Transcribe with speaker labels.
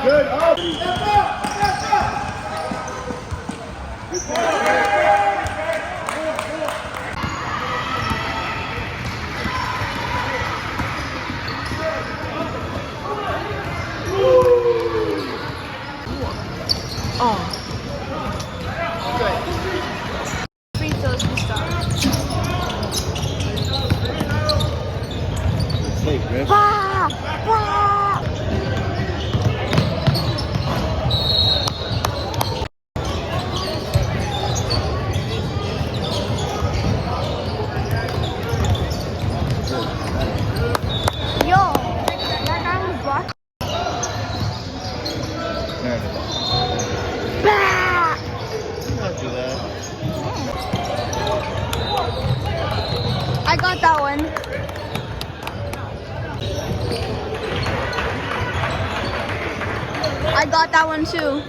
Speaker 1: Good. Up. Step up. Step up. Good play.
Speaker 2: Oh. Good. Free throws to start.
Speaker 1: Hey, Chris.
Speaker 2: Ah! Ah! Yo, that guy was blocked. Bah!
Speaker 1: Don't do that.
Speaker 2: I got that one. I got that one too.